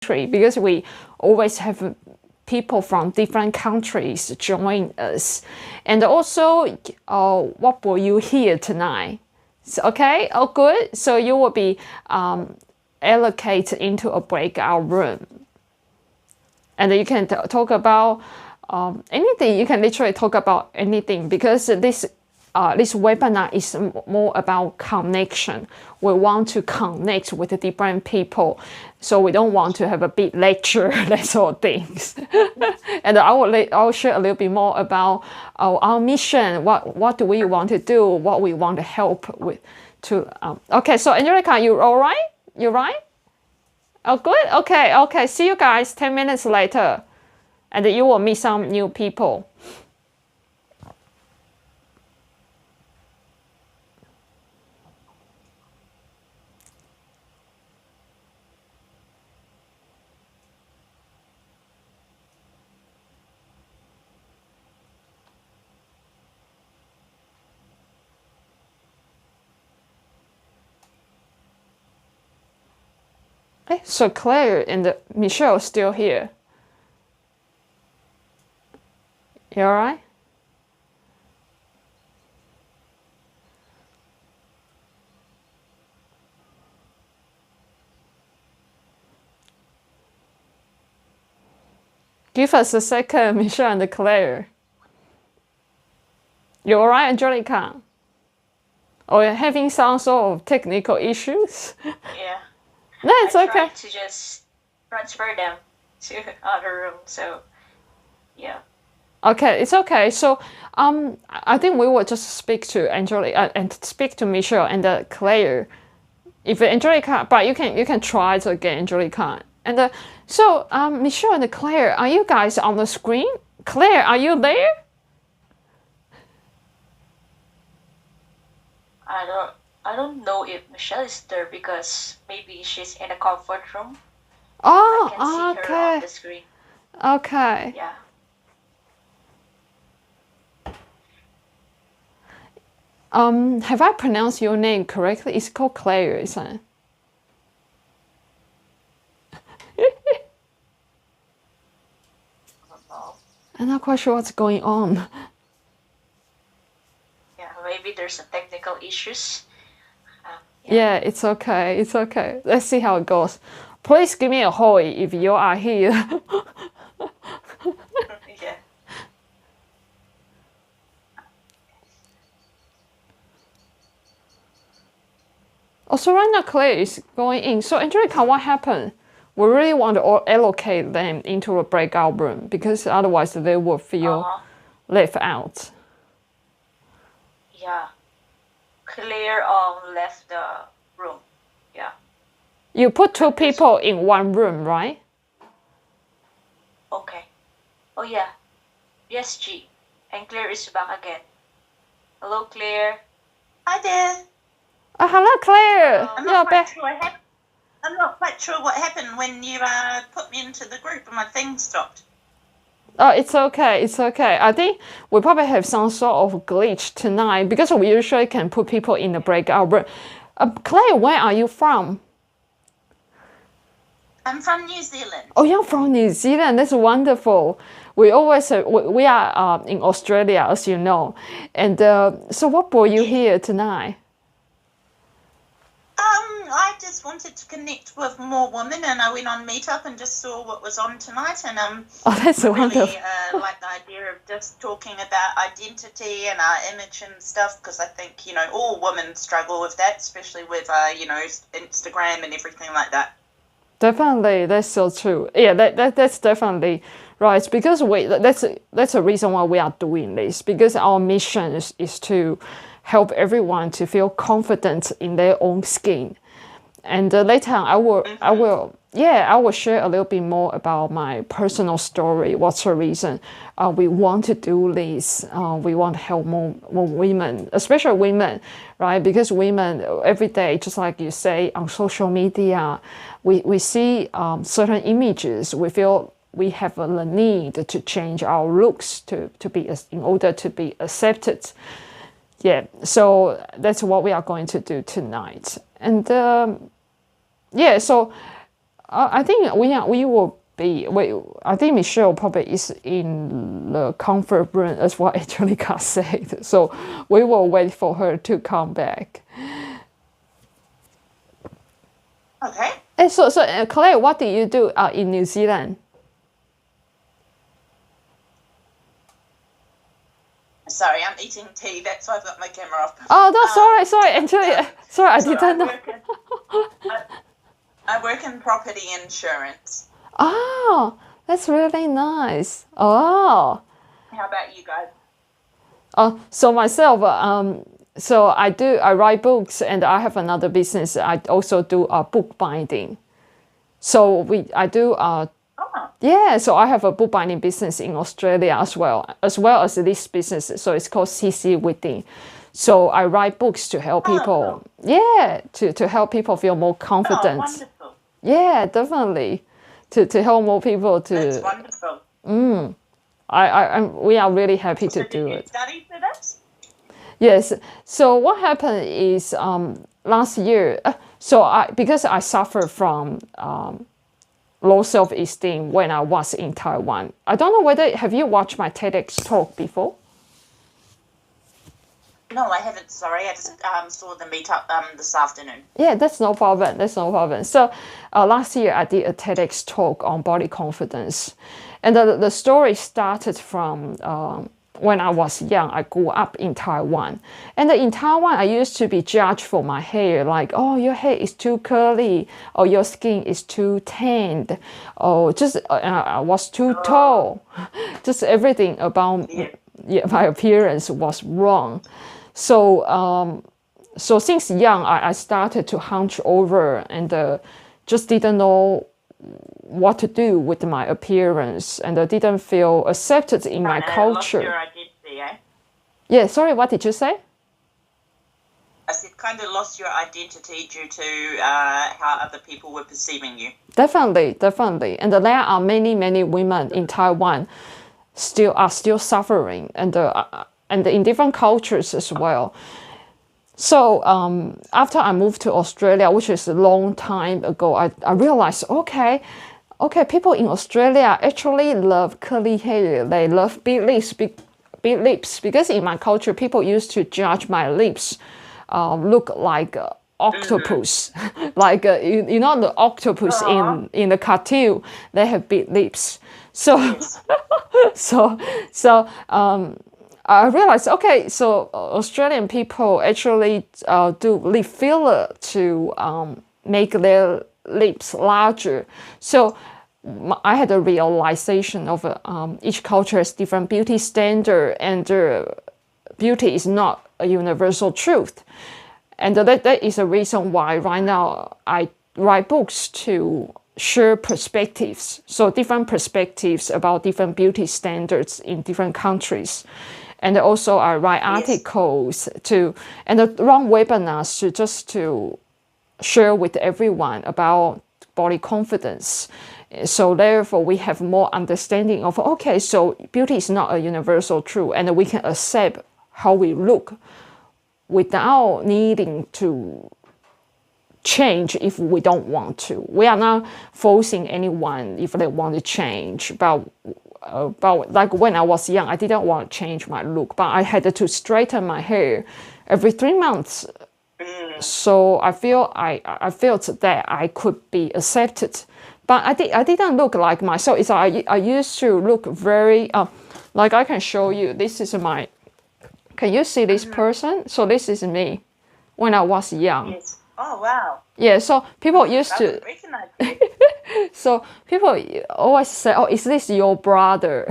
country, because we always have people from different countries join us. And also, what will you hear tonight? So, okay, oh good. So you will be allocated into a breakout room. And you can talk about anything. You can literally talk about anything, because this webinar is more about connection. We want to connect with the different people, so we don't want to have a big lecture. That's all things. And I'll share a little bit more about our mission. What do we want to do? What we want to help with. Okay. So Angelica, you all right? You right? Oh, good. Okay. See you guys 10 minutes later, and you will meet some new people. So Claire and Michelle still here. You all right? Give us a second, Michelle and Claire. You all right, Angelica? Or you're having some sort of technical issues? Yeah. No, it's okay. I tried to just transfer them to other room, so yeah. Okay, it's okay. So I think we will just speak to Angelica and speak to Michelle and Claire. If Angelica, but you can try it again, Angelica. And so Michelle and Claire, are you guys on the screen? Claire, are you there? I don't know if Michelle is there, because maybe she's in a comfort room. Oh, I can see her on the screen. Okay. Yeah. Have I pronounced your name correctly? It's called Claire, isn't it? I'm not quite sure what's going on. Yeah, maybe there's a technical issues. Yeah, it's okay. It's okay. Let's see how it goes. Please give me a hoy if you are here. Yeah. Oh, so right now Claire is going in. So Angelica, what happened? We really want to allocate them into a breakout room, because otherwise they will feel left out. Yeah. Claire left the room. Yeah. You put two people in one room, right? Okay. Oh yeah. Yes, G. And Claire is back again. Hello, Claire. Hi there. Oh, hello, Claire. I'm not quite sure what happened when you put me into the group and my thing stopped. Oh, it's okay. It's okay. I think we probably have some sort of glitch tonight, because we usually can put people in the breakout room. Claire, where are you from? I'm from New Zealand. Oh, you're from New Zealand. That's wonderful. We always we are in Australia, as you know. And so, what brought you here tonight? I just wanted to connect with more women, and I went on Meetup and just saw what was on tonight, and oh, that's really wonderful. like the idea of just talking about identity and our image and stuff, because I think all women struggle with that, especially with Instagram and everything like that. Definitely, that's so true. Yeah, that's definitely right. Because that's the reason why we are doing this, because our mission is to help everyone to feel confident in their own skin. And later on, I will share a little bit more about my personal story. What's the reason we want to do this? We want to help more women, especially women, right? Because women every day, just like you say, on social media, we see certain images. We feel we have the need to change our looks in order to be accepted. Yeah, so that's what we are going to do tonight. And so I think we will be. I think Michelle probably is in the comfort room, as what Angelica said. So we will wait for her to come back. Okay. And so Claire, what do you do in New Zealand? Sorry, I'm eating tea. That's why I've got my camera off. Oh, no, sorry, Angelica. Sorry, I didn't know. I work in property insurance. Oh, that's really nice. Oh. How about you guys? So myself, so I write books, and I have another business. I also do book binding. So I do yeah, so I have a bookbinding business in Australia as well as this business. So it's called C.C.Within. So I write books to help people. Yeah, to help people feel more confident. Oh, wonderful. Yeah, definitely. To help more people to. That's wonderful. We are really happy to do it. Did you study for this? Yes. So what happened is last year. Because I suffer from low self-esteem when I was in Taiwan. I don't know whether have you watched my TEDx talk before? No, I haven't. Sorry, I just saw the meetup this afternoon. Yeah, that's no problem. So last year I did a TEDx talk on body confidence, and the story started from when I was young. I grew up in Taiwan, and in Taiwan I used to be judged for my hair, like, oh, your hair is too curly, or your skin is too tanned, or just I was too tall. Just everything about my appearance was wrong. So since young, I started to hunch over and just didn't know what to do with my appearance, and I didn't feel accepted in my culture. Lost your identity, eh? Yeah, sorry, what did you say? I said kind of lost your identity due to how other people were perceiving you. Definitely. And there are many women in Taiwan still suffering, and in different cultures as well. So after I moved to Australia, which is a long time ago, I realized, okay, people in Australia actually love curly hair. They love big lips, because in my culture, people used to judge my lips look like octopus, like you know the octopus in the cartoon. They have big lips. So I realized, okay, so Australian people actually do lip filler to make their lips larger. So I had a realization of each culture has different beauty standard, and beauty is not a universal truth. And that is a reason why right now I write books to share perspectives. So different perspectives about different beauty standards in different countries. And also I write articles and run webinars to share with everyone about body confidence. So therefore we have more understanding of, okay, so beauty is not a universal truth, and we can accept how we look without needing to change if we don't want to. We are not forcing anyone if they want to change. But like when I was young, I didn't want to change my look, but I had to straighten my hair every 3 months. So I felt that I could be accepted, but I didn't look like myself. I used to look very like I can show you. This is my. Can you see this person? So this is me when I was young. Yes. Oh wow. Yeah. So people used to. Recognize you. So people always say, "Oh, is this your brother?"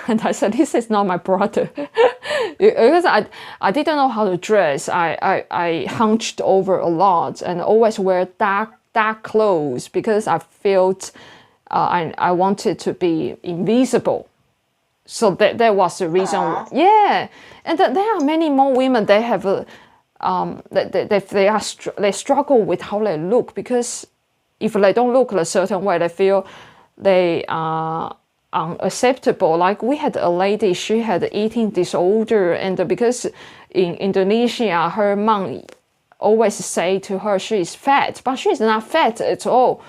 And I said, "This is not my brother," because I didn't know how to dress. I hunched over a lot and always wear dark clothes because I felt I wanted to be invisible. So that was the reason. Yeah, and there are many more women. They have they struggle with how they look, because if they don't look a certain way, they feel they are unacceptable. Like we had a lady, she had eating disorder, and because in Indonesia, her mom always say to her she is fat, but she is not fat at all.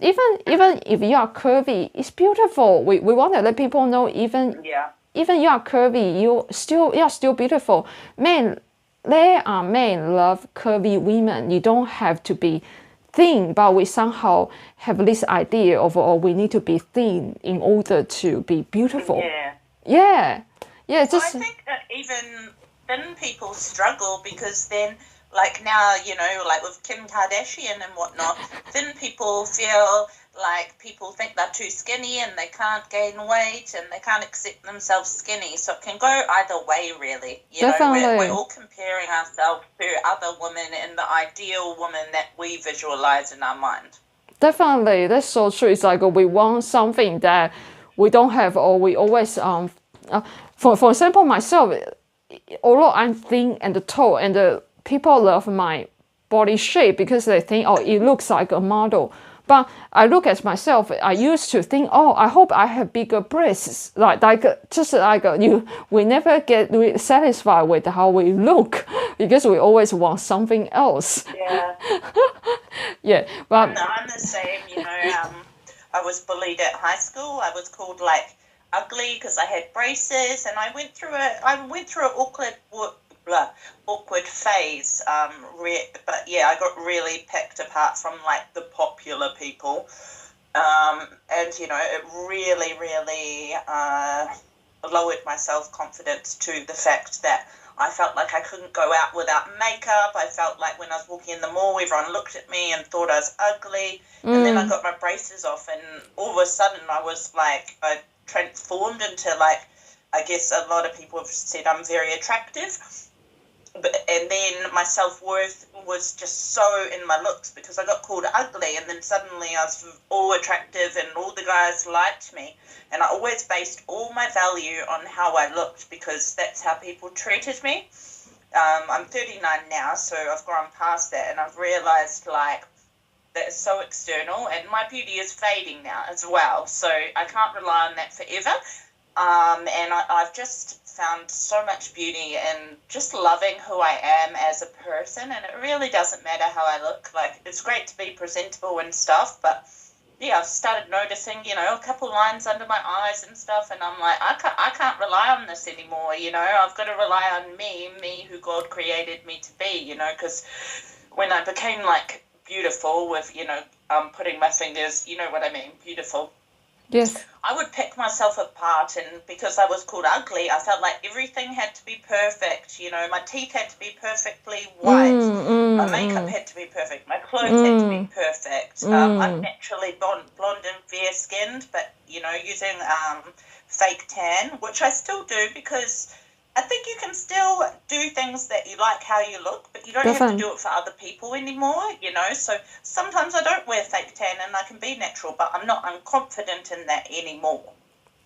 even if you are curvy, it's beautiful. We want to let people know even you are curvy, you're still beautiful. Men, there are men love curvy women. You don't have to be thin, but we somehow have this idea of, oh, we need to be thin in order to be beautiful. Yeah. So I think that even thin people struggle because then, like now, like with Kim Kardashian and whatnot, thin people feel like people think they're too skinny and they can't gain weight and they can't accept themselves skinny. So it can go either way, really. We're all comparing ourselves to other women and the ideal woman that we visualize in our mind. Definitely, that's so true. It's like we want something that we don't have, or we always for example, myself, although I'm thin and tall, and people love my body shape because they think, oh, it looks like a model. But I look at myself, I used to think, oh, I hope I have bigger breasts. We never get really satisfied with how we look because we always want something else. Yeah. Yeah. But I'm the same, I was bullied at high school. I was called like ugly because I had braces, and I went through an awkward phase. But yeah, I got really picked apart from like the popular people, and it really, really lowered my self-confidence to the fact that I felt like I couldn't go out without makeup. I felt like when I was walking in the mall, everyone looked at me and thought I was ugly. And then I got my braces off, and all of a sudden I was like, I transformed into, like, I guess a lot of people have said I'm very attractive. And then my self-worth was just so in my looks because I got called ugly, and then suddenly I was all attractive and all the guys liked me. And I always based all my value on how I looked because that's how people treated me. I'm 39 now, so I've gone past that, and I've realized, like, that it's so external, and my beauty is fading now as well. So I can't rely on that forever. And I've just found so much beauty in just loving who I am as a person, and it really doesn't matter how I look. Like, it's great to be presentable and stuff, but yeah, I've started noticing, a couple lines under my eyes and stuff, and I'm like, I can't rely on this anymore, I've got to rely on me who God created me to be, because when I became, like, beautiful with, putting my fingers, you know what I mean, beautiful. yes. I would pick myself apart, and because I was called ugly, I felt like everything had to be perfect. My teeth had to be perfectly white. My makeup had to be perfect. My clothes had to be perfect. I'm naturally blonde and fair-skinned, but, using fake tan, which I still do because I think you can still do things that you like how you look, but you don't have to do it for other people anymore, So sometimes I don't wear fake tan and I can be natural, but I'm confident in that anymore.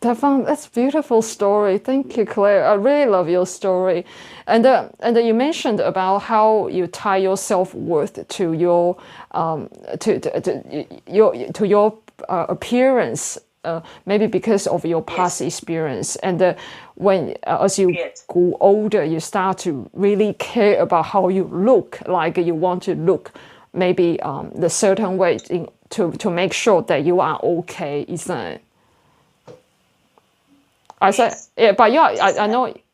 That's a beautiful story. Thank you, Claire. I really love your story. And you mentioned about how you tie your self-worth to your appearance. Maybe because of your past experience, and when as you grow older, you start to really care about how you look. Like you want to look maybe the certain way to make sure that you are okay, isn't it? I said, yeah, but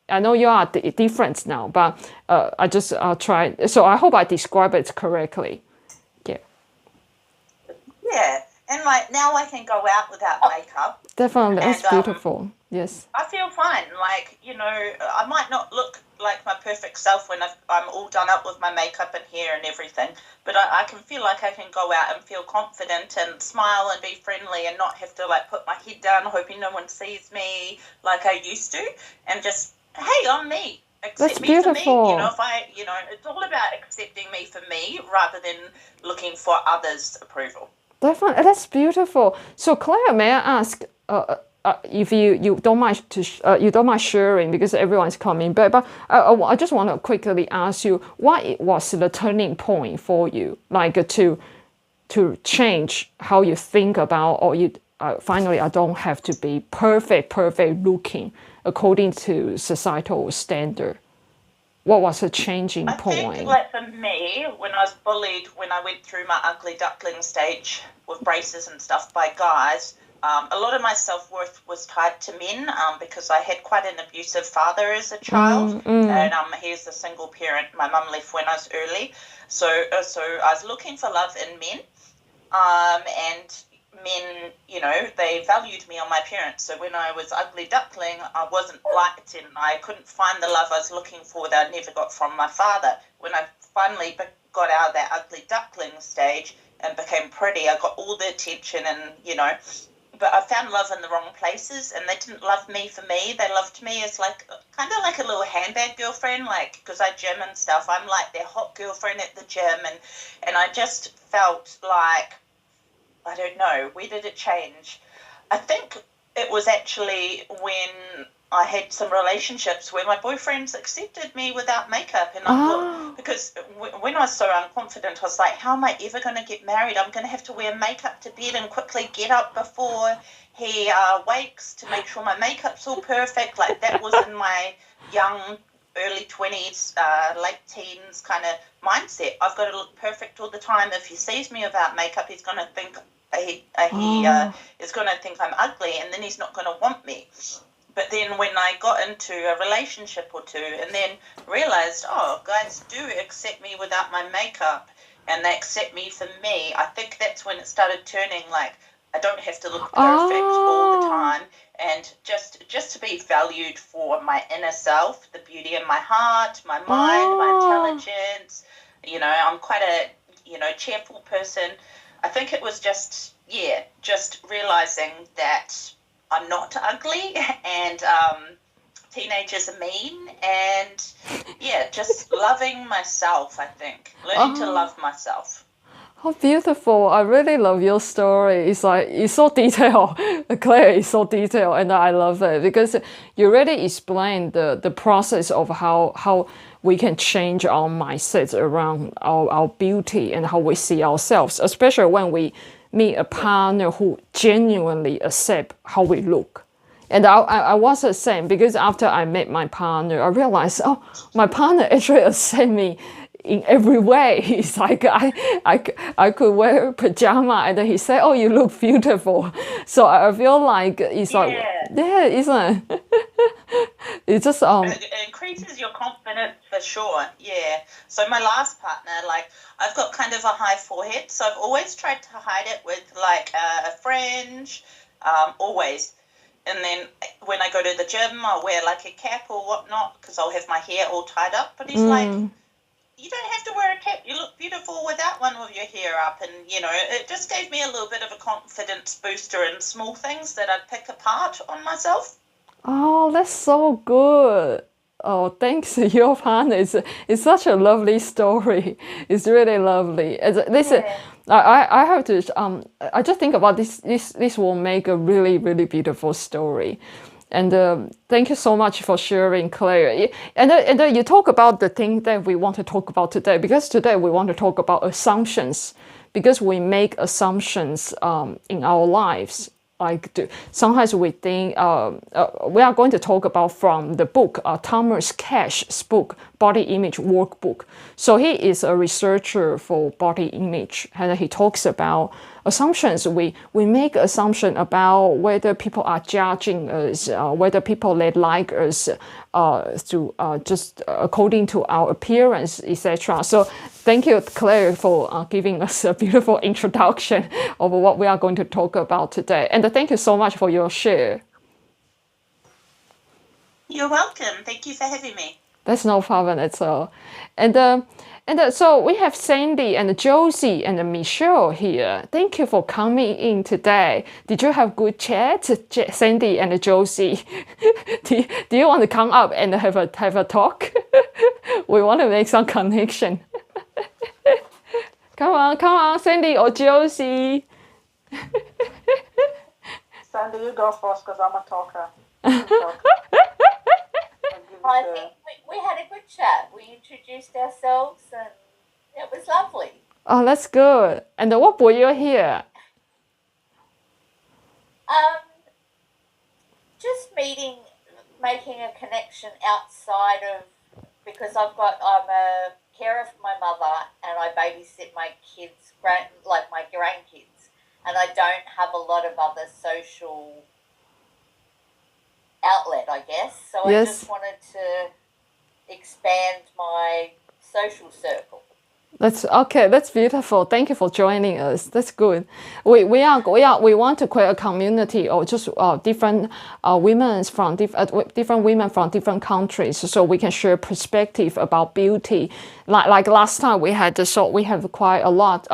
I know you are different now, but I just try. So I hope I describe it correctly. Yeah. Yeah. And like now I can go out without makeup. Definitely, that's beautiful. Yes. I feel fine. Like, I might not look like my perfect self when I'm all done up with my makeup and hair and everything, but I can feel like I can go out and feel confident and smile and be friendly and not have to, like, put my head down hoping no one sees me like I used to, and just, hey, I'm me. Accept That's me beautiful. for me. It's all about accepting me for me rather than looking for others' approval. Definitely, that's beautiful. So, Claire, may I ask if you don't mind you don't mind sharing because everyone's coming back? But I just want to quickly ask you, what was the turning point for you, like to change how you think about, or you finally I don't have to be perfect looking according to societal standard? What was a changing I think, point? like, for me, when I was bullied, when I went through my ugly duckling stage with braces and stuff by guys, a lot of my self-worth was tied to men, because I had quite an abusive father as a child, and he's a single parent. My mum left when I was early, so I was looking for love in men, and men, you know, they valued me on my parents. So when I was ugly duckling, I wasn't liked and I couldn't find the love I was looking for that I never got from my father. When I finally got out of that ugly duckling stage and became pretty, I got all the attention and, you know, but I found love in the wrong places, and they didn't love me for me. They loved me as like kind of like a little handbag girlfriend, like because I gym and stuff. I'm like their hot girlfriend at the gym, and I just felt like, I don't know, where did it change? I think it was actually when I had some relationships where my boyfriends accepted me without makeup. And I thought, because when I was so unconfident, I was like, how am I ever going to get married? I'm going to have to wear makeup to bed and quickly get up before he wakes to make sure my makeup's all perfect. Like, that was in my young early 20s, late teens kind of mindset. I've got to look perfect all the time. If he sees me without makeup, he's going to think he is going to think I'm ugly, and then he's not going to want me. But then when I got into a relationship or two and then realized, oh, guys do accept me without my makeup and they accept me for me, I think that's when it started turning, like, I don't have to look perfect all the time, and just to be valued for my inner self, the beauty in my heart, my mind, my intelligence. You know, I'm quite a, you know, cheerful person. I think it was just realizing that I'm not ugly, and teenagers are mean, and just loving myself, I think. Learning to love myself. How beautiful. I really love your story. It's like, it's so detailed. Claire is so detailed, and I love it because you really explain the process of how we can change our mindsets around our beauty and how we see ourselves, especially when we meet a partner who genuinely accept how we look. And I was the same, because after I met my partner, I realized, oh, my partner actually accepts me in every way. It's like I could wear pajama and then he said, oh, you look beautiful. So I feel like it's like, yeah, isn't it? It's just It increases your confidence for sure. Yeah. So my last partner, like, I've got kind of a high forehead, so I've always tried to hide it with like a fringe, always. And then when I go to the gym, I'll wear like a cap or whatnot because I'll have my hair all tied up. But he's like, you don't have to wear a cap. You look beautiful without one with your hair up. And, you know, it just gave me a little bit of a confidence booster in small things that I'd pick apart on myself. oh, that's so good. Oh, thanks. Your partner is such a lovely story. It's really lovely. I have to I just think about this will make a really, really beautiful story. And thank you so much for sharing, Claire. And you talk about the thing that we want to talk about today, because today we want to talk about assumptions, because we make assumptions in our lives. Like, sometimes we think we are going to talk about from the book, Thomas Cash's book, Body Image Workbook. So he is a researcher for body image, and he talks about assumptions. We make assumption about whether people are judging us, whether people they like us just according to our appearance, etc. So thank you, Claire, for giving us a beautiful introduction of what we are going to talk about today. And thank you so much for your share. You're welcome. Thank you for having me. That's no problem at all. And so we have Sandy and Josie and Michelle here. Thank you for coming in today. Did you have good chat, Sandy and Josie? do you want to come up and have a talk? We want to make some connection. Come on, Sandy or Josie. Sandy, you go first because I'm a talker. I think we had a good chat. We introduced ourselves and it was lovely. Oh, that's good. And what brought you here? Just making a connection outside of because I'm a carer for my mother and I babysit my kids, my grandkids, and I don't have a lot of other social outlet, I guess. So I Yes. just wanted to expand my social circle. That's okay. That's beautiful. Thank you for joining us. That's good. We want to create a community of just different women from different women from different countries, so we can share perspective about beauty. Like last time we had we have quite a lot,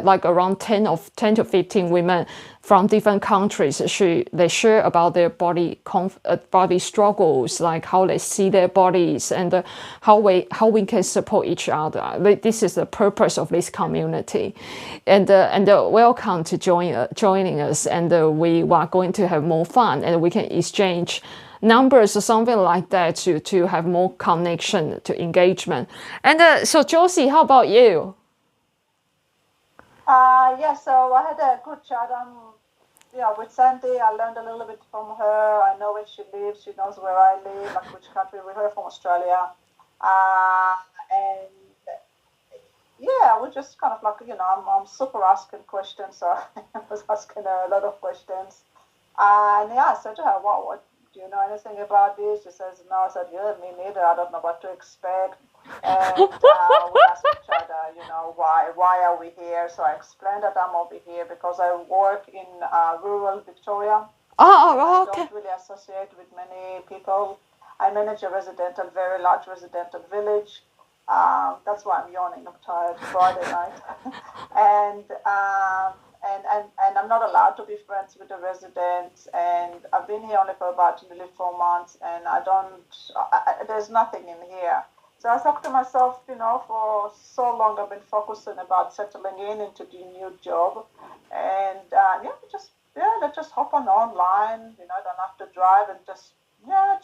like around 10 to 15 women from different countries. They share about their body struggles, like how they see their bodies and how we can support each other. This is the purpose of this community, and welcome to joining us. And we are going to have more fun, and we can exchange numbers or something like that to have more connection, to engagement. And so Josie, how about you? Yeah, so I had a good chat with Sandy. I learned a little bit from her. I know where she lives. She knows where I live, like which country. We're from Australia. And yeah, we're just kind of like, I'm super asking questions. So I was asking her a lot of questions. And yeah, I said to her, what do you know anything about this? She says, no. I said, yeah, me neither. I don't know what to expect. And we asked each other, why are we here? So I explained that I'm over here because I work in rural Victoria. Oh, okay. I don't really associate with many people. I manage a very large residential village. That's why I'm yawning. I'm tired. Friday night, and I'm not allowed to be friends with the residents. And I've been here only for about nearly 4 months, and there's nothing in here. So I thought to myself, for so long I've been focusing about settling into the new job, and let's just hop online. Don't have to drive and just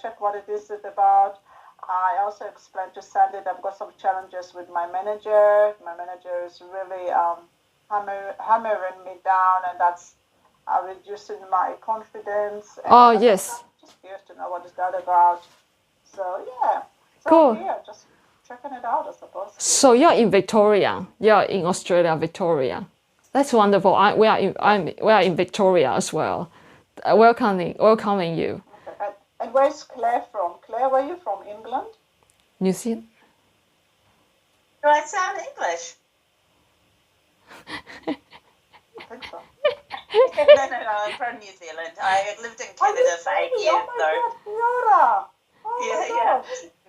check what it is about. I also explained to Sandy that I've got some challenges with my manager. My manager is really hammering me down, and that's reducing my confidence. And yes. I'm just curious to know what is that about. So yeah. So cool. Yeah, just checking it out, I suppose. So you're in Victoria. You're in Australia, Victoria. That's wonderful. We are in Victoria as well. Welcoming you. Okay. And where's Claire from? Claire, where are you from? England? New Zealand. Do I sound English? I think so. No, I'm from New Zealand. I lived in Canada for 8 years, Oh my God, yeah.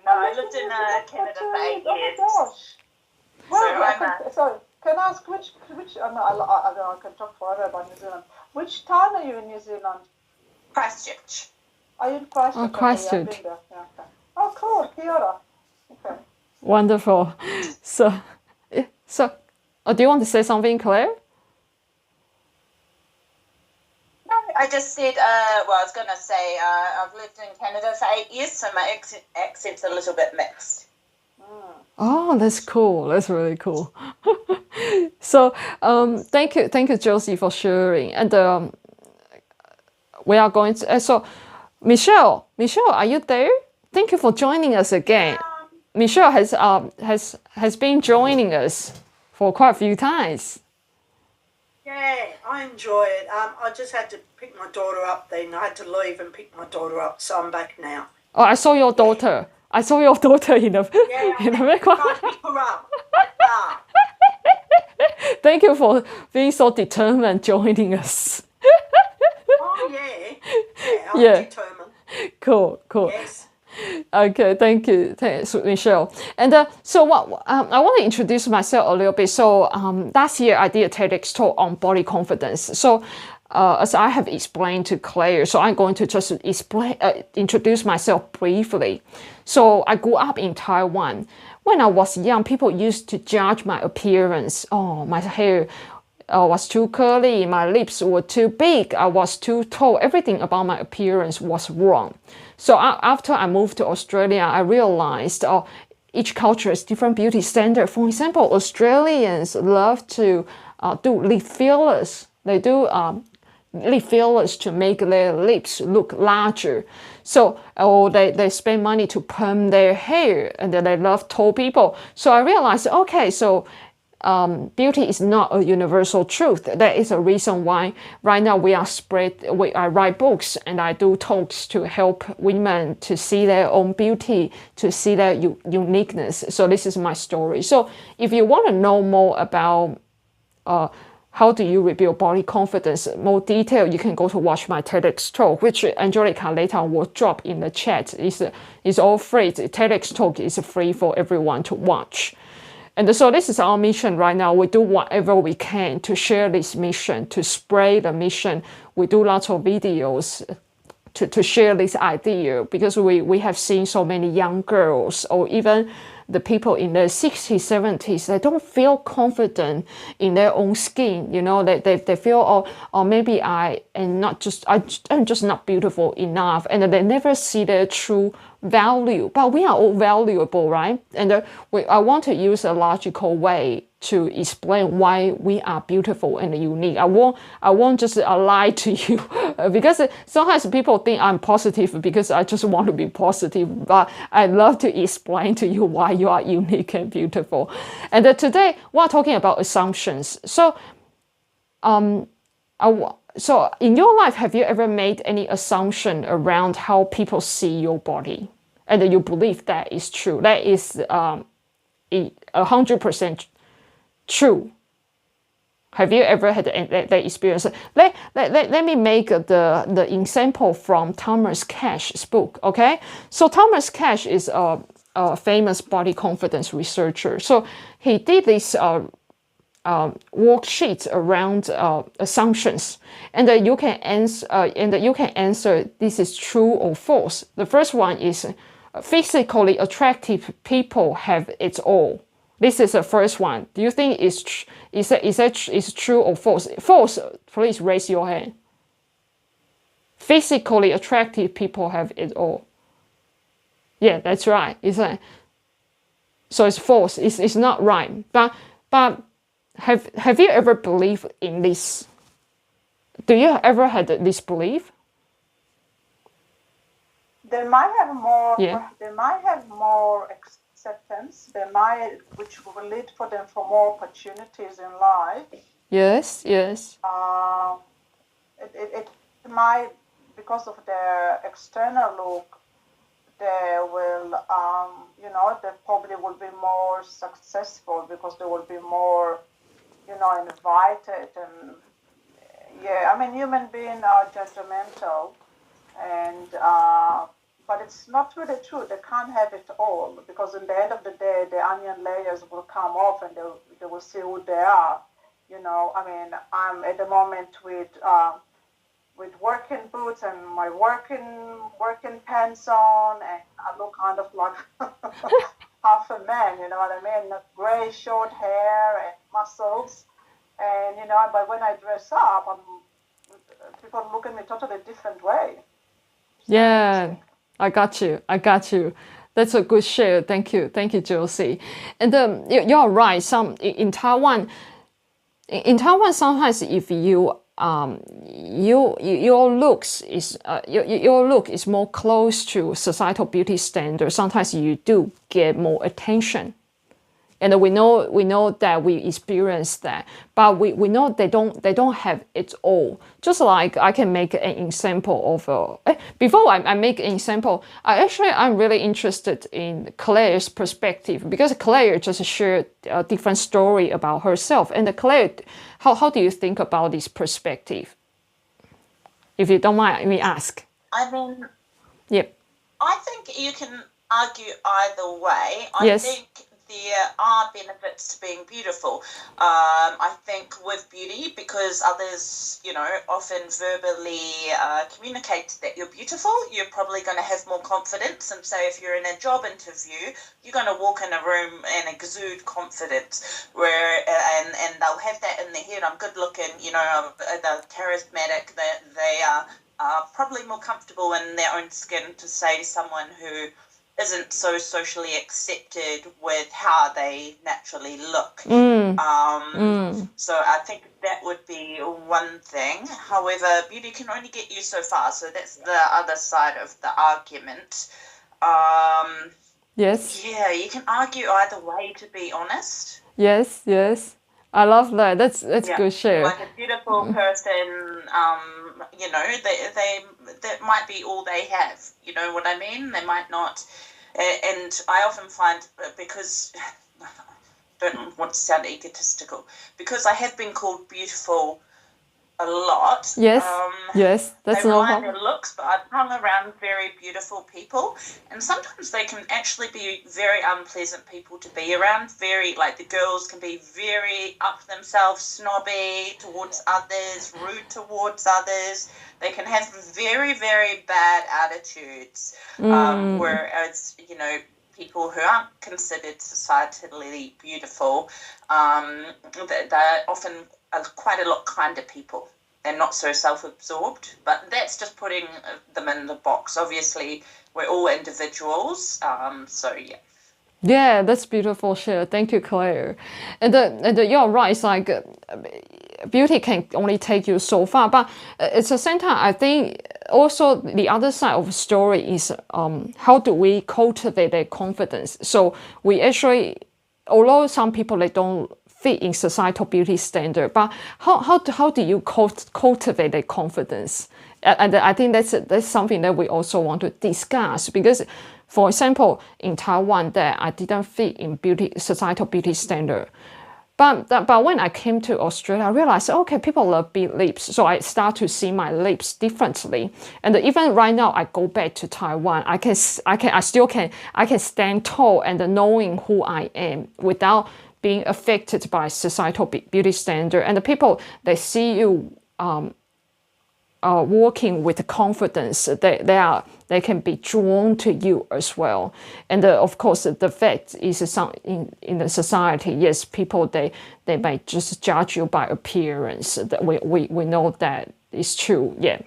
No, I lived in Canada for 8 years. Oh my gosh. So Sorry, can I ask which I know I can talk forever about New Zealand. Which town are you in New Zealand? Christchurch. Are you in Christchurch? Oh, Christchurch. Okay, I've been there. Yeah, okay. Oh, cool. Kia ora. Okay. Wonderful. So do you want to say something, Claire? No, I just said, I was going to say I've lived in Canada for 8 years, so my accent's a little bit mixed. Oh, that's cool. That's really cool. So thank you, Josie, for sharing. And we are going to. So Michelle, are you there? Thank you for joining us again. Michelle has been joining us for quite a few times. Yeah, I enjoy it. I just had to pick my daughter up then. I had to leave and pick my daughter up, so I'm back now. Oh, I saw your daughter. I saw your daughter in the background. I pick her up. Thank you for being so determined joining us. Oh yeah, I'm determined. Cool. Yes. Okay, thanks, Michelle. And so what I want to introduce myself a little bit. So last year I did a TEDx talk on body confidence. So as I have explained to Claire, so I'm going to just introduce myself briefly. So I grew up in Taiwan. When I was young, people used to judge my appearance. Oh, my hair was too curly, my lips were too big, I was too tall. Everything about my appearance was wrong. So after I moved to Australia, I realized each culture has different beauty standard. For example, Australians love to live fearless. They do lip fillers to make their lips look larger. So, or they spend money to perm their hair, and then they love tall people. So I realized, okay, so beauty is not a universal truth. That is a reason why right now I write books and I do talks to help women to see their own beauty, to see their uniqueness. So this is my story. So if you want to know more about how do you rebuild body confidence, more detail, you can go to watch my TEDx talk, which Angelica later will drop in the chat. It's all free. The TEDx talk is free for everyone to watch. And so this is our mission right now. We do whatever we can to share this mission, to spread the mission. We do lots of videos to share this idea, because we have seen so many young girls or even the people in their 60s, 70s, they don't feel confident in their own skin. You know, they feel, oh, maybe I'm just not beautiful enough. And they never see their true value. But we are all valuable, right? And I want to use a logical way to explain why we are beautiful and unique. I won't just lie to you because sometimes people think I'm positive because I just want to be positive, but I love to explain to you why you are unique and beautiful. And today we're talking about assumptions. So, so in your life, have you ever made any assumption around how people see your body, and you believe that is true? That is 100% true. Have you ever had that experience? Let me make the example from Thomas Cash's book, okay? So Thomas Cash is a famous body confidence researcher. So he did this worksheet around assumptions, and you can answer this is true or false. The first one is physically attractive people have it all. This is the first one. Do you think is true or false? False, please raise your hand. Physically attractive people have it all. Yeah, that's right. So it's false. It's not right. But have you ever believed in this? Do you ever had this belief? They might have more. Yeah. They might have more acceptance. Which will lead for them for more opportunities in life. Yes. It might, because of their external look, they will, they probably will be more successful because they will be more, invited. And yeah, I mean, human beings are judgmental, and but it's not really true. They can't have it all, because in the end of the day, the onion layers will come off, and they will see who they are. I mean, I'm at the moment with working boots and my working pants on, and I look kind of like half a man. You know what I mean? Gray, short hair and muscles, and but when I dress up, people look at me totally different way. Yeah. I got you. That's a good share. Thank you, Josie. And you're right. In Taiwan, sometimes if your look is more close to societal beauty standards, sometimes you do get more attention. And we know that we experience that, but we know they don't have it all. Just like I can make an example of before I make an example, I'm really interested in Claire's perspective, because Claire just shared a different story about herself. And Claire, how do you think about this perspective? If you don't mind me ask. I mean, yep. I think you can argue either way. Yes. I think there are benefits to being beautiful. I think with beauty, because others, often verbally communicate that you're beautiful, you're probably going to have more confidence. And so if you're in a job interview, you're going to walk in a room and exude confidence, and they'll have that in their head. I'm good looking, they're charismatic, they are probably more comfortable in their own skin to say to someone who isn't so socially accepted with how they naturally look. So I think that would be one thing. However, beauty can only get you so far. So that's the other side of the argument. Yes. Yeah, you can argue either way, to be honest. Yes. Yes. I love that. That's good share. Like a beautiful person, you know, they that might be all they have. You know what I mean? They might not. And I often find, because don't want to sound egotistical, because I have been called beautiful a lot. Yes. Yes. That's they no rely on problem. their looks, but I've hung around very beautiful people, and sometimes they can actually be very unpleasant people to be around. Very, like, the girls can be very up themselves, snobby towards others, rude towards others. They can have very, very bad attitudes. Whereas, you know, people who aren't considered societally beautiful, they're often quite a lot kinder people. They're not so self-absorbed, but that's just putting them in the box. Obviously, we're all individuals, so yeah. Yeah, that's beautiful share. Thank you, Claire. And you're right. It's like beauty can only take you so far, but at the same time, I think also the other side of the story is how do we cultivate their confidence? So we actually, although some people they don't fit in societal beauty standard, but how do you cultivate their confidence? And I think that's something that we also want to discuss, because, for example, in Taiwan, that I didn't fit in societal beauty standard. But when I came to Australia, I realized, okay, people love big lips. So I start to see my lips differently. And even right now, I go back to Taiwan, I can stand tall and knowing who I am without being affected by societal beauty standard. And the people, they see you working with confidence, they can be drawn to you as well. And of course, the fact is in the society, yes, people they might just judge you by appearance. That we know that is true, yeah.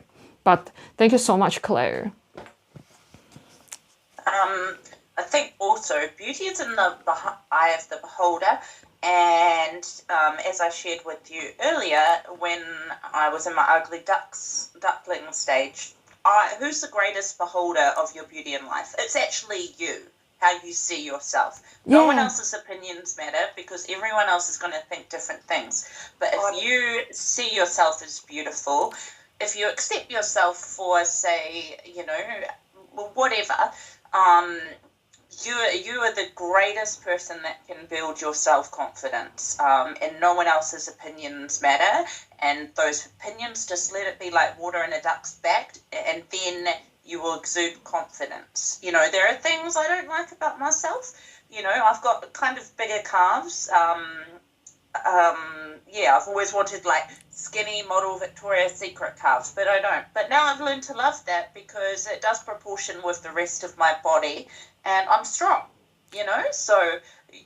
But thank you so much, Claire. I think also beauty is in the eye of the beholder. And as I shared with you earlier, when I was in my ugly duckling stage, who's the greatest beholder of your beauty in life? It's actually you, how you see yourself. No one else's opinions matter, because everyone else is going to think different things. But if you see yourself as beautiful, if you accept yourself for, say, you know, whatever, you are the greatest person that can build your self-confidence, and no one else's opinions matter, and those opinions, just let it be like water in a duck's back, and then you will exude confidence. You know, there are things I don't like about myself. You know, I've got kind of bigger calves. I've always wanted like skinny model Victoria's Secret calves, but I don't. But now I've learned to love that, because it does proportion with the rest of my body, and I'm strong, you know? So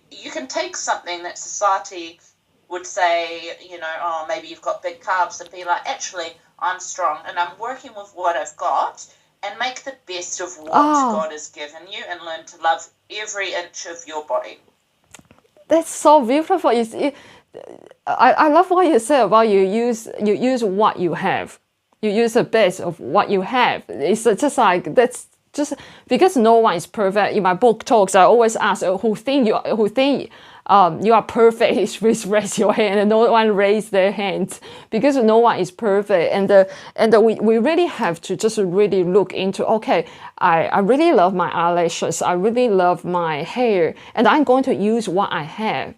you can take something that society would say, you know, oh, maybe you've got big calves, and be like, actually, I'm strong, and I'm working with what I've got, and make the best of what God has given you, and learn to love every inch of your body. That's so beautiful. I love what you said about you use what you have. You use the best of what you have. It's just like, that's just because no one is perfect. In my book talks, I always ask who think you are perfect, please raise your hand, and no one raised their hands, because no one is perfect. And we really have to just really look into, okay, I really love my eyelashes, I really love my hair, and I'm going to use what I have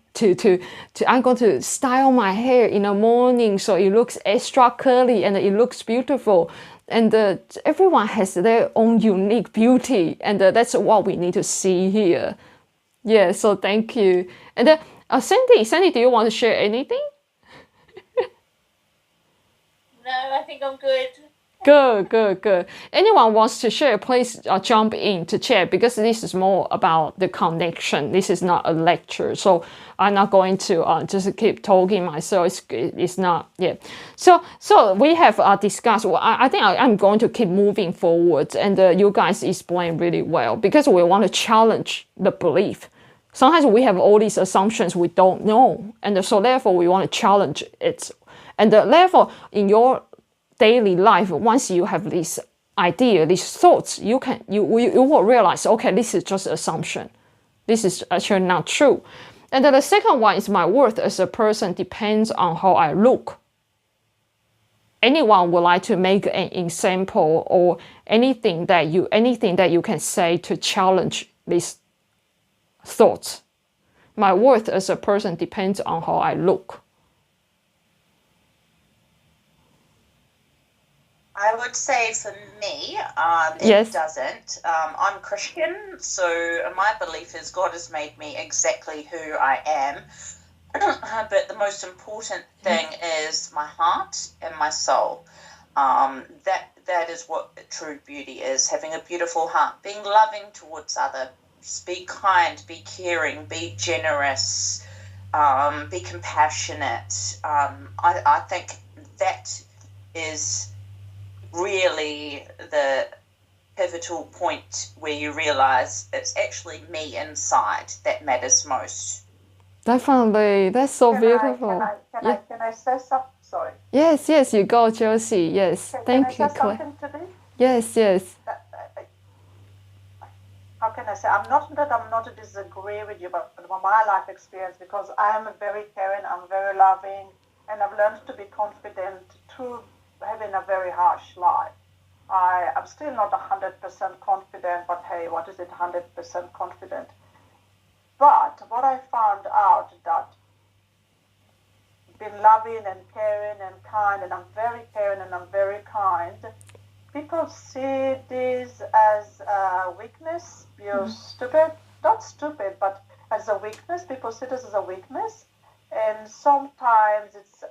I'm going to style my hair in the morning so it looks extra curly and it looks beautiful. And everyone has their own unique beauty, and that's what we need to see here. Yeah, so thank you. And Sandy, do you want to share anything? No, I think I'm good. Good, good, good. Anyone wants to share, please jump in to chat because this is more about the connection. This is not a lecture, so I'm not going to just keep talking myself. It's not, yeah. So we have discussed. Well, I think I'm going to keep moving forward, and you guys explain really well because we want to challenge the belief. Sometimes we have all these assumptions we don't know, and so therefore we want to challenge it. And therefore, in your daily life, once you have this idea, these thoughts, you will realize, okay, this is just assumption. This is actually not true. And then the second one is my worth as a person depends on how I look. Anyone would like to make an example or anything that you can say to challenge these thoughts? My worth as a person depends on how I look. I would say for me, Yes. it doesn't. I'm Christian, so my belief is God has made me exactly who I am. But the most important thing is my heart and my soul. That is what true beauty is, having a beautiful heart, being loving towards others, be kind, be caring, be generous, be compassionate. I think that is really the pivotal point where you realize it's actually me inside that matters most. Definitely. That's so beautiful. Can I say something? Sorry. Yes, you go, Josie. Yes. Thank you, Can I say Claire. something to this? Yes. How can I say? I'm not to disagree with you, but my life experience, because I am very caring, I'm very loving, and I've learned to be confident through having a very harsh life. I'm still not 100% confident, but hey, what is it, 100% confident? But what I found out that being loving and caring and kind, and I'm very caring and I'm very kind, people see this as a weakness. You're stupid, not stupid, but as a weakness. People see this as a weakness, and sometimes it's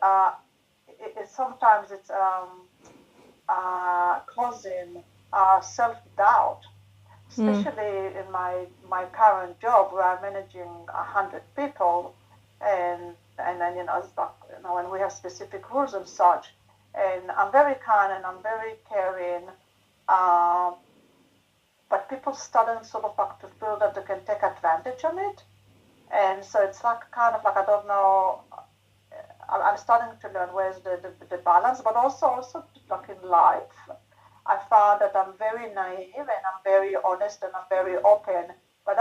causing self-doubt, especially in my current job where I'm managing 100 people, and then when we have specific rules and such, and I'm very kind and I'm very caring, but people starting sort of like to feel that they can take advantage of it, and so it's like kind of like I don't know. I'm starting to learn where's the balance, but also like in life, I found that I'm very naive and I'm very honest and I'm very open. But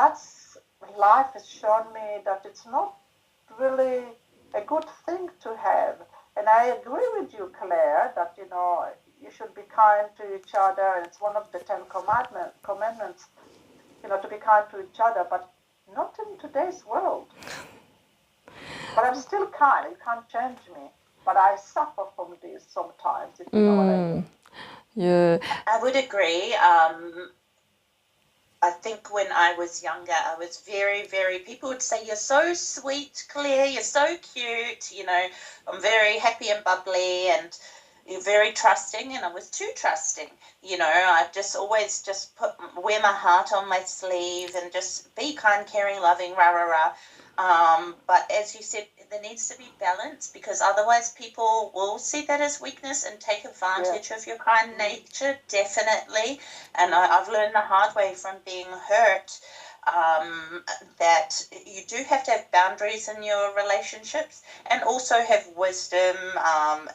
life has shown me that it's not really a good thing to have. And I agree with you, Claire, that you should be kind to each other. It's one of the 10 commandments, to be kind to each other, but not in today's world. But I'm still kind. You can't change me. But I suffer from this sometimes, if you know what I mean. Yeah. I would agree. I think when I was younger, I was very, very, people would say, you're so sweet, Claire, you're so cute, I'm very happy and bubbly, and you're very trusting, and I was too trusting. I just always just wear my heart on my sleeve and just be kind, caring, loving, rah, rah, rah. But as you said, there needs to be balance, because otherwise people will see that as weakness and take advantage of your kind nature, definitely. And I've learned the hard way from being hurt that you do have to have boundaries in your relationships, and also have wisdom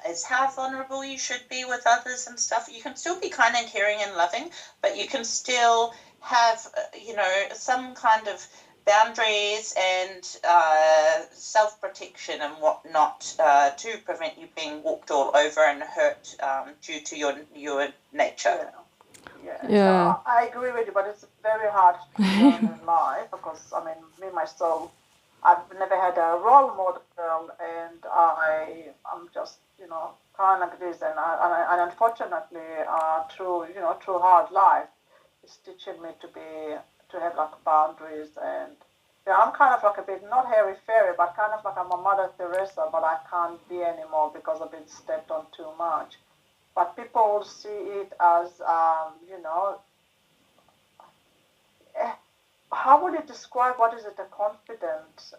as how vulnerable you should be with others and stuff. You can still be kind and caring and loving, but you can still have, some kind of boundaries and self-protection and whatnot to prevent you being walked all over and hurt due to your nature. Yeah. So I agree with you, but it's very hard to learn in life, because me myself, I've never had a role model, and I'm just kind of like this, and unfortunately through hard life, it's teaching me to have like boundaries. And I'm kind of like a bit not hairy fairy, but kind of like I'm a Mother Teresa, but I can't be anymore because I've been stepped on too much. but people see it as, how would you describe what is it, a confidence?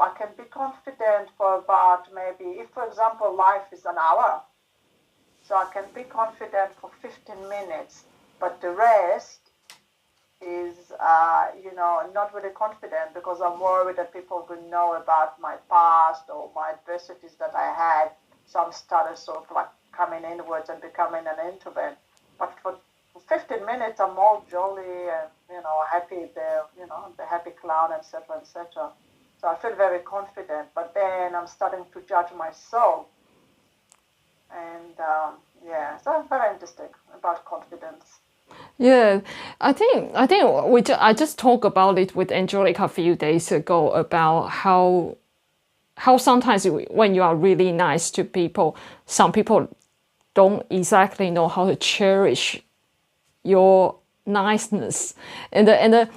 I can be confident for about maybe, if for example, life is an hour, so I can be confident for 15 minutes, but the rest is, not really confident because I'm worried that people will know about my past or my adversities that I had. So I'm started sort of like coming inwards and becoming an introvert. But for 15 minutes, I'm all jolly and, happy, the happy clown, etc., etc. So I feel very confident. But then I'm starting to judge myself. And so it's very interesting about confidence. Yeah, I think I just talked about it with Angelica a few days ago about how sometimes when you are really nice to people, some people don't exactly know how to cherish your niceness, and the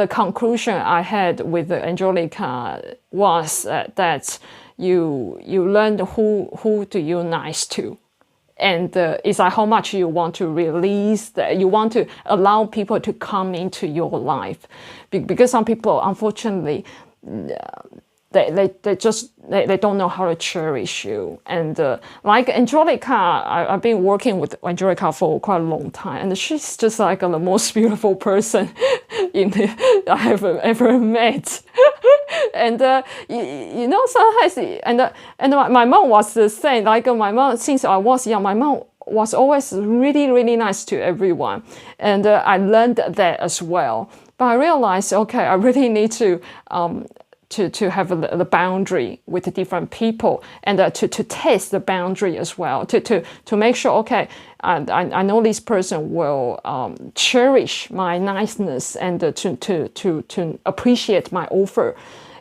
conclusion I had with Angelica was that you learned who do you nice to, and it's like how much you want to release that, you want to allow people to come into your life, because some people unfortunately they don't know how to cherish you. And like Angelica, I've been working with Angelica for quite a long time, and she's just like the most beautiful person I have ever met. And sometimes, and my mom was the same. Like my mom, since I was young, my mom was always really, really nice to everyone, and I learned that as well. But I realized, okay, I really need to have the boundary with the different people, and to test the boundary as well, to make sure, okay, I know this person will cherish my niceness, and to appreciate my offer.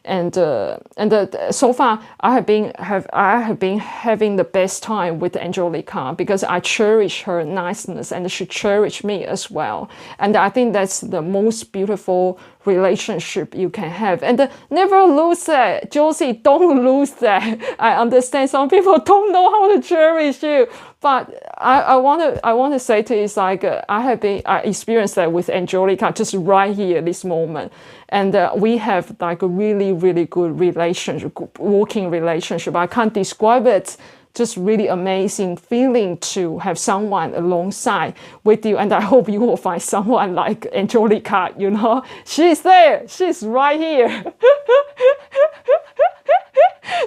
And so far I have been having the best time with Angelica, because I cherish her niceness and she cherished me as well. And I think that's the most beautiful relationship you can have. And never lose that, Josie. Don't lose that. I understand some people don't know how to cherish you, but I want to say to you, it's like I experienced that with Angelica just right here this moment, and we have like a really, really good relationship, working relationship. I can't describe it. Just really amazing feeling to have someone alongside with you, and I hope you will find someone like Angelica. She's there, she's right here.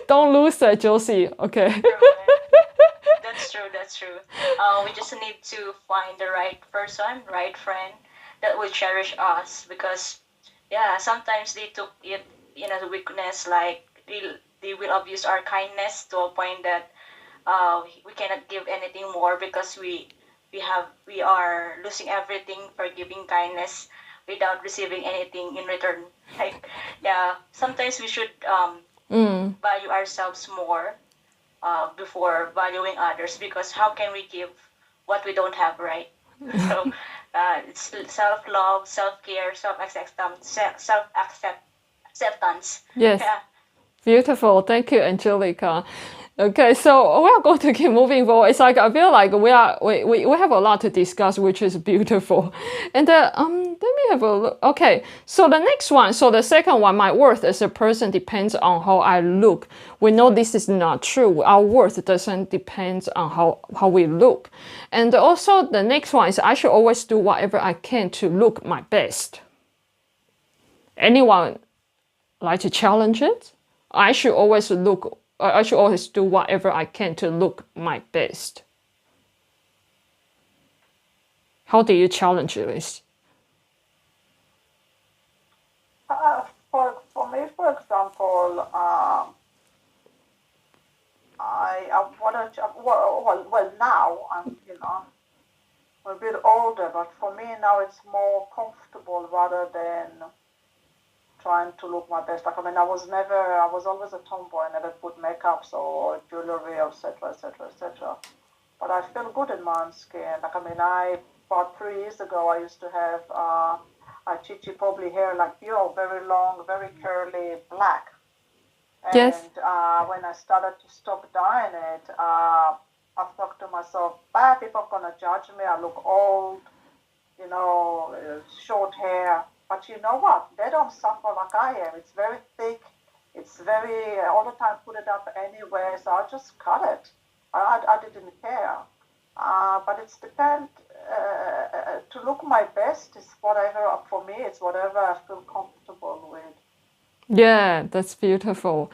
Don't lose that, Josie. Okay. That's true. That's true. We just need to find the right person, right friend that will cherish us, because yeah, sometimes they took it the weakness, like they will abuse our kindness to a point that we cannot give anything more, because we are losing everything for giving kindness without receiving anything in return. Like, yeah, sometimes we should value ourselves more before valuing others, because how can we give what we don't have, right? So it's self-love, self-care, acceptance. Yes. Yeah. Beautiful. Thank you, Angelica. Okay, so we are going to keep moving forward. It's like I feel like we have a lot to discuss, which is beautiful. And let me have a look. Okay, so the next one, so the second one, my worth as a person depends on how I look. We know this is not true. Our worth doesn't depend on how we look. And also the next one is I should always do whatever I can to look my best. Anyone like to challenge it? I should always do whatever I can to look my best. How do you challenge this? For me, for example, I want to, well, now I'm, a bit older, but for me now it's more comfortable rather than trying to look my best. Like, I mean, I was always a tomboy. I never put makeups or jewelry, etc., etc., etc. But I feel good in my own skin. Like, I mean, about 3 years ago, I used to have a chichi probably hair like you, very long, very curly, black. And Yes. when I started to stop dyeing it, I thought to myself, people are gonna judge me. I look old, short hair. But you know what? They don't suffer like I am. It's very thick. It's very all the time put it up anywhere. So I just cut it. I didn't care. But it's depend. To look my best is whatever for me. It's whatever I feel comfortable with. Yeah, that's beautiful.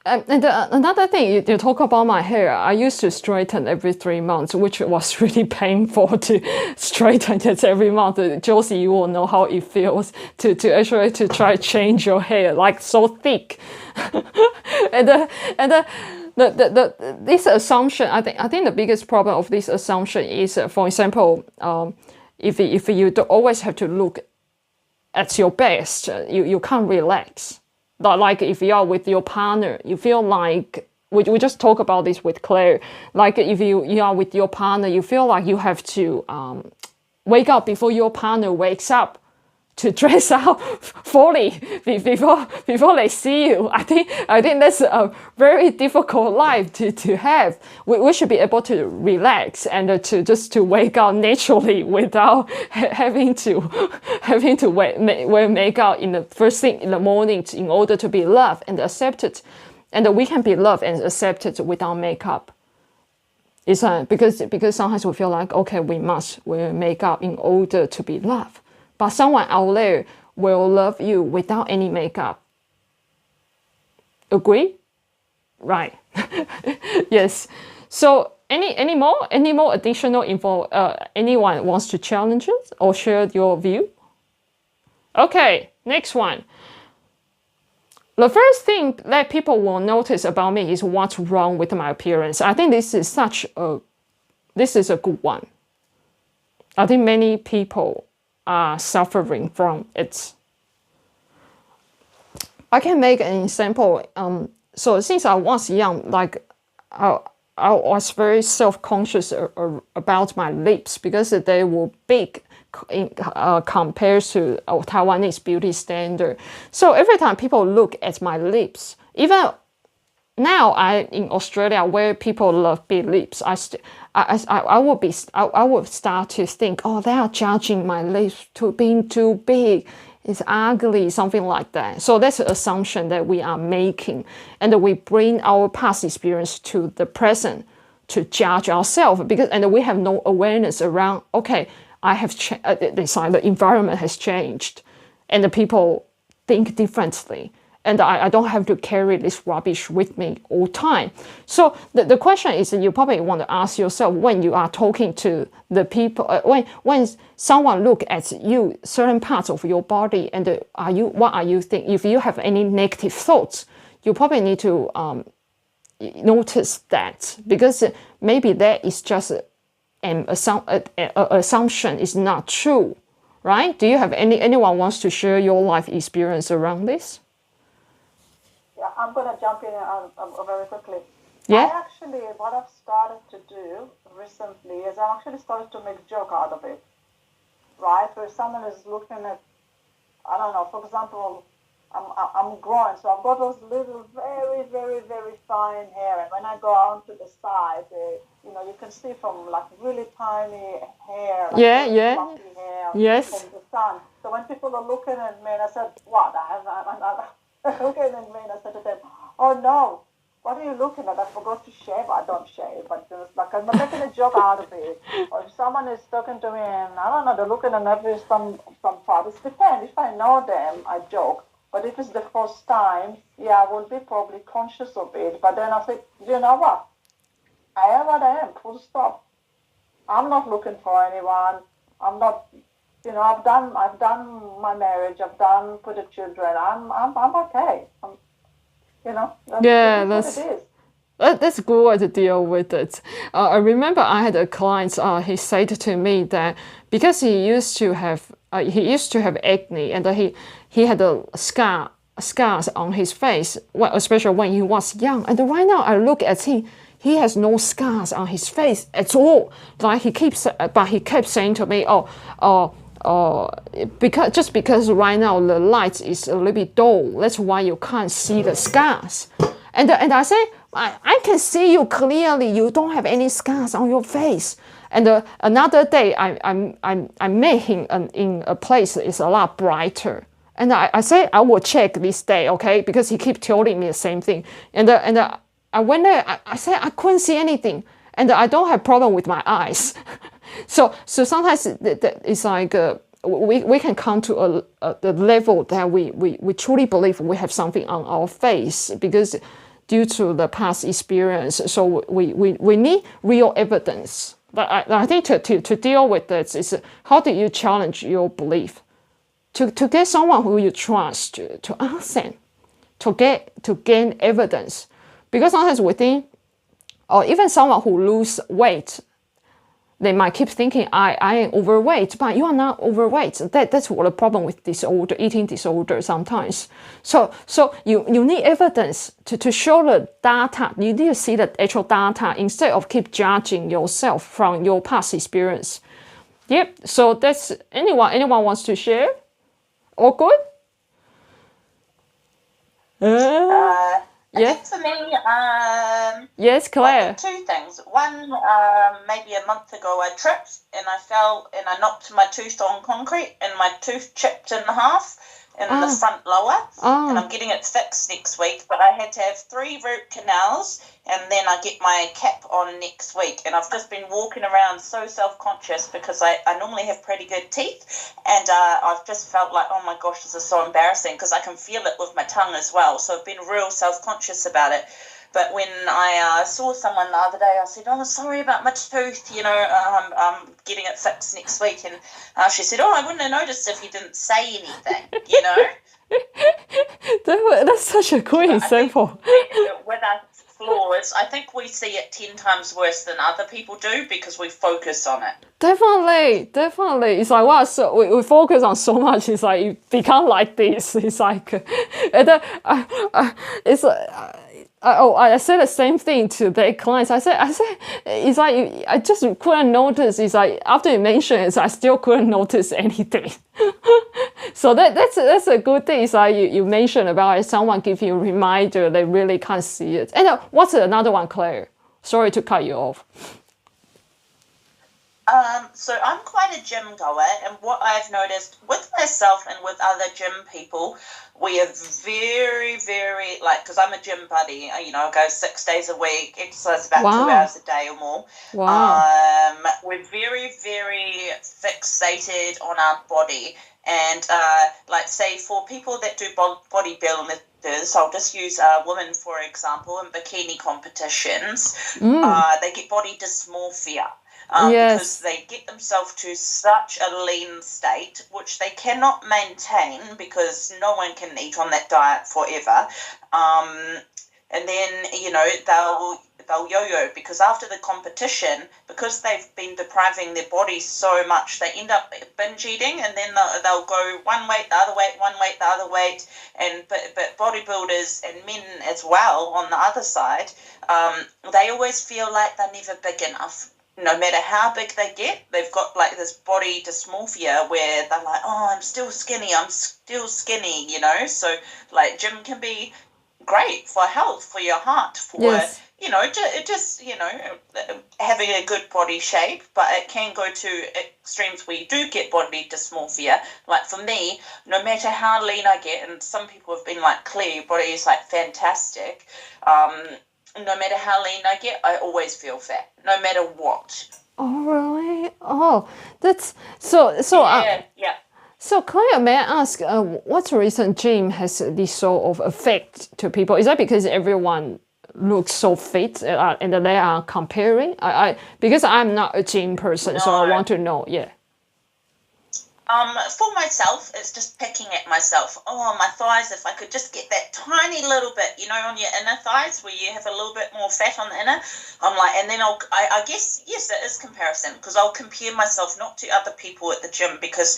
Another thing, you talk about my hair. I used to straighten every 3 months, which was really painful to straighten it every month. Josie, you will know how it feels to actually to try to change your hair, like so thick. This assumption, I think the biggest problem of this assumption is, for example, if you always have to look at your best, you can't relax. Like if you are with your partner, you feel like we just talk about this with Claire. Like if you are with your partner, you feel like you have to wake up before your partner wakes up to dress out fully before they see you. I think that's a very difficult life to have. We should be able to relax and to wake up naturally without having to wear makeup in the first thing in the morning in order to be loved and accepted. And we can be loved and accepted without makeup. It's because sometimes we feel like, okay, we must wear makeup in order to be loved. But someone out there will love you without any makeup. Agree? Right. Yes. So any more additional info? Anyone wants to challenge us or share your view? Okay, next one. The first thing that people will notice about me is what's wrong with my appearance. I think this is a good one. I think many people are suffering from it. I can make an example. So since I was young, like I was very self-conscious about my lips because they were big compared to Taiwanese beauty standard. So every time people look at my lips, even now in Australia where people love big lips, I would start to think, oh, they are judging my lips to being too big, it's ugly, something like that. So that's an assumption that we are making, and we bring our past experience to the present to judge ourselves and we have no awareness around. Okay, the environment has changed, and the people think differently. And I don't have to carry this rubbish with me all the time. So the question is, you probably want to ask yourself when you are talking to the people, when someone look at you, certain parts of your body, and what are you thinking? If you have any negative thoughts, you probably need to notice that, because maybe that is just an assumption is not true, right? Do you have anyone wants to share your life experience around this? Yeah, I'm going to jump in very quickly. Yeah. What I've started to do recently is I actually started to make a joke out of it, right? Where someone is looking at, I don't know, for example, I'm growing, so I've got those little, very, very, very fine hair, and when I go out to the side, you can see from like really tiny hair, like fluffy hair yes, from the sun. So when people are looking at me, and I said, what? Looking at me, and I said to them, oh no, what are you looking at? I forgot to shave. I don't shave, but it's like I'm making a joke out of it. Or if someone is talking to me and I don't know, they're looking at every some part. It depends. If I know them, I joke. But if it's the first time, I will be probably conscious of it. But then I think, you know what? I am what I am. Full stop. I'm not looking for anyone. I'm not. I've done my marriage. I've done for the children. I'm okay. That's a good way to deal with it. I remember I had a client. He said to me that because he used to have acne, and he had scars on his face, especially when he was young. And right now I look at him. He has no scars on his face at all. Like he kept saying to me, because right now the light is a little bit dull, that's why you can't see the scars. And I say, I can see you clearly. You don't have any scars on your face. And another day, I met him in a place that is a lot brighter. And I say I will check this day, okay? Because he keep telling me the same thing. And I went there. I said I couldn't see anything, and I don't have problem with my eyes. So sometimes it's like we can come to the level that we truly believe we have something on our face because due to the past experience. So we need real evidence. But I think to deal with this is how do you challenge your belief? To get someone who you trust to ask them, to gain evidence. Because sometimes we think, or even someone who lose weight, they might keep thinking, I am overweight, but you are not overweight. That's what the problem with disorder, eating disorder sometimes. So you need evidence to show the data. You need to see the actual data instead of keep judging yourself from your past experience. Yep, so that's anyone wants to share? All good? I Yeah. think for me, Yes, Claire. two things. One, maybe a month ago, I tripped and I fell and I knocked my tooth on concrete and my tooth chipped in half in the front lower. And I'm getting it fixed next week. But I had to have 3 root canals and then I get my cap on next week. And I've just been walking around so self-conscious because I normally have pretty good teeth. And I've just felt like, oh my gosh, this is so embarrassing because I can feel it with my tongue as well. So I've been real self-conscious about it. But when I saw someone the other day, I said, oh, sorry about my tooth, I'm getting it fixed next week. And she said, oh, I wouldn't have noticed if you didn't say anything, That's such a cool example. With our flaws, I think we see it 10 times worse than other people do because we focus on it. Definitely. It's like, wow, so we focus on so much, it's like it become like this. It's like, and it's I said the same thing to the clients. I said, it's like I just couldn't notice. It's like after you mentioned it, I still couldn't notice anything. So that's a good thing. It's like you mentioned about someone give you a reminder, they really can't see it. And what's another one, Claire? Sorry to cut you off. So I'm quite a gym goer, and what I've noticed with myself and with other gym people, we are very, very, because I'm a gym buddy, I go 6 days a week, exercise about 2 hours a day or more. Wow. We're very, very fixated on our body. And say for people that do bodybuilders, I'll just use women, for example, in bikini competitions, they get body dysmorphia. Because they get themselves to such a lean state, which they cannot maintain because no one can eat on that diet forever. And then, they'll yo-yo because after the competition, because they've been depriving their bodies so much, they end up binge eating, and then they'll go one weight, the other weight, one weight, the other weight. But bodybuilders and men as well on the other side, they always feel like they're never big enough. No matter how big they get, they've got this body dysmorphia where they're like, oh, I'm still skinny. So gym can be great for health, for your heart, for, having a good body shape, but it can go to extremes where you do get body dysmorphia. Like for me, no matter how lean I get, and some people have been like, Claire, your body is fantastic. No matter how lean I get, I always feel fat, no matter what. Oh, really? Oh, that's so. Yeah. So, Claire, may I ask, what's the reason gym has this sort of effect to people? Is that because everyone looks so fit and they are comparing? Because I'm not a gym person, so I want to know. Yeah. For myself, it's just picking at myself. Oh, my thighs, if I could just get that tiny little bit, on your inner thighs where you have a little bit more fat on the inner, I'm like, and then I guess, yes, it is comparison because I'll compare myself not to other people at the gym because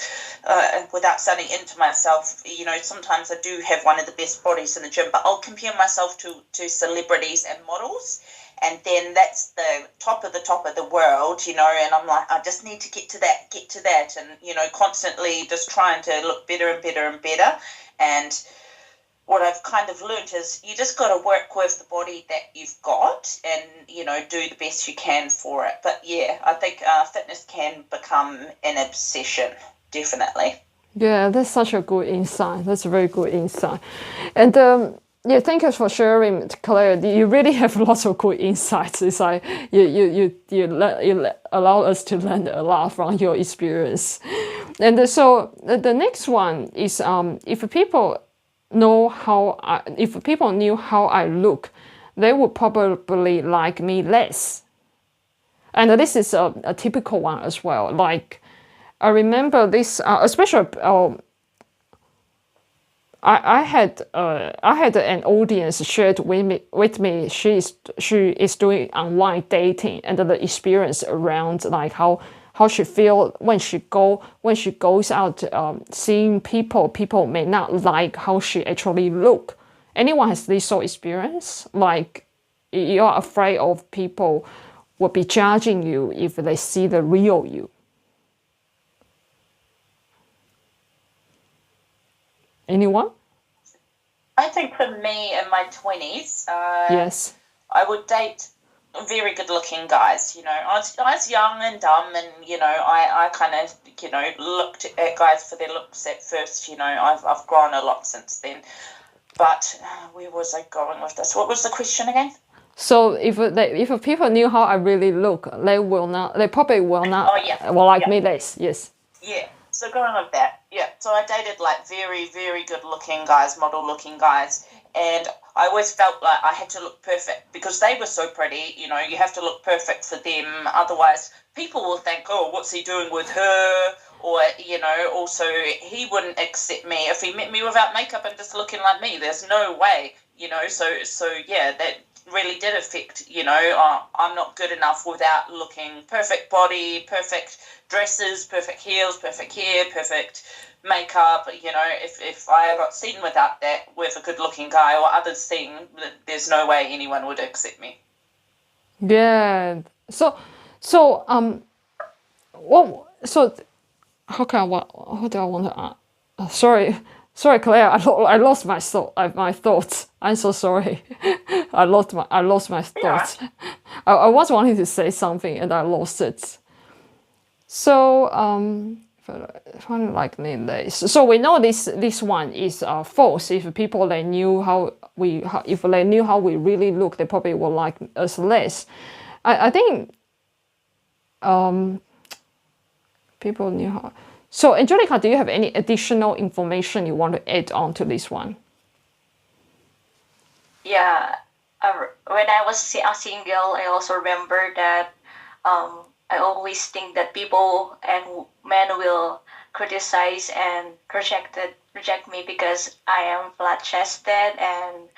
without sounding into myself, sometimes I do have one of the best bodies in the gym, but I'll compare myself to celebrities and models. and then that's the top of the world, you know, and I'm like, I just need to get to that, and, you know, constantly just trying to look better and better and better. And what I've kind of learned is you just got to work with the body that you've got and, you know, do the best you can for it. But yeah, I think fitness can become an obsession, definitely. Yeah, that's such a good insight. That's a very good insight. And yeah, thank you for sharing, Claire. You really have lots of good insights. It's like you allow us to learn a lot from your experience. And so the next one is if people knew how I look, they would probably like me less. And this is a typical one as well. Like, I remember this, especially I had an audience shared with me. She is doing online dating, and the experience around like how she feel when she goes out seeing people. People may not like how she actually look. Anyone has this sort of experience? Like, you're afraid of people will be judging you if they see the real you. Anyone? I think for me in my 20s, Yes. I would date very good-looking guys. You know, I was young and dumb, and, you know, I kind of, you know, looked at guys for their looks at first. You know, I've grown a lot since then. But where was I going with this? What was the question again? So if people knew how I really look, they probably will not like me less. Yes. Yeah. So going with that, yeah. So I dated like very, very good-looking guys, model-looking guys, and I always felt like I had to look perfect because they were so pretty. You know, you have to look perfect for them, otherwise people will think, oh, what's he doing with her? Or, you know, also he wouldn't accept me if he met me without makeup and just looking like me. There's no way, you know. So yeah, that really did affect, you know, I'm not good enough without looking perfect body, perfect dresses, perfect heels, perfect hair, perfect makeup. You know, if I got seen without that with a good looking guy or others seeing, there's no way anyone would accept me. Yeah. So how do I want to sorry, Claire, I lost my thoughts. I'm so sorry. I lost my thoughts. I was wanting to say something and I lost it. So find like this. So we know this one is false. If people they knew how we really look, they probably will like us less. I think people knew how. So, Angelica, do you have any additional information you want to add on to this one? Yeah, when I was single, I also remember that I always think that people and men will criticize and reject me because I am flat chested and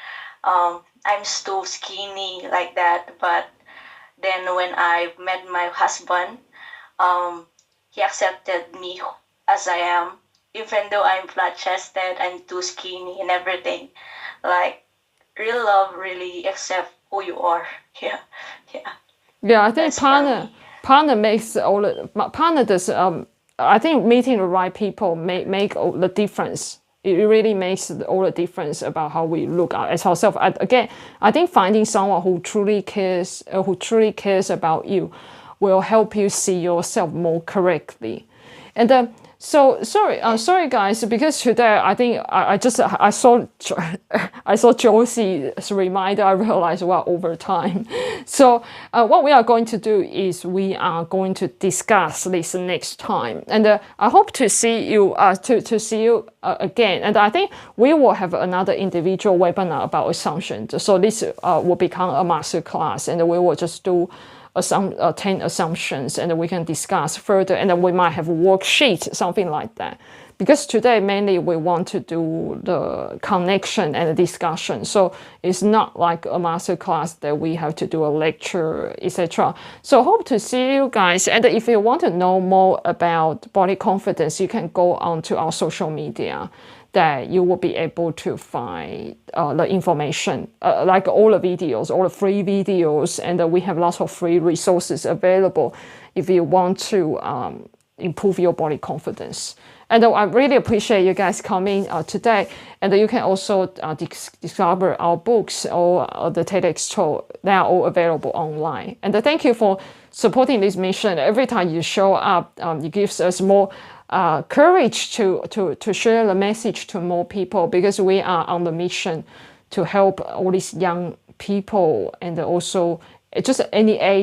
I'm too skinny like that. But then when I met my husband, he accepted me as I am, even though I'm flat chested, I'm too skinny and everything. Like, real love really accept who you are. Yeah, yeah. Yeah, I think partner makes all the partner does. I think meeting the right people make all the difference. It really makes all the difference about how we look as ourselves. Again, I think finding someone who truly cares about you will help you see yourself more correctly. And so sorry guys, because today I think I saw Josie's reminder. I realized we're over time. So what we are going to do is we are going to discuss this next time, and I hope to see you to see you again. And I think we will have another individual webinar about assumptions. So this will become a master class, and we will just do 10 assumptions, and we can discuss further, and then we might have a worksheet, something like that. Because today mainly we want to do the connection and the discussion, so it's not like a master class that we have to do a lecture, etc. So hope to see you guys, and if you want to know more about body confidence, you can go on to our social media. that you will be able to find the information, like all the videos, all the free videos, and we have lots of free resources available if you want to improve your body confidence. And I really appreciate you guys coming today. And you can also discover our books or the TEDx talk. They are all available online. And thank you for supporting this mission. Every time you show up, it gives us more courage to share the message to more people, because we are on the mission to help all these young people and also just any age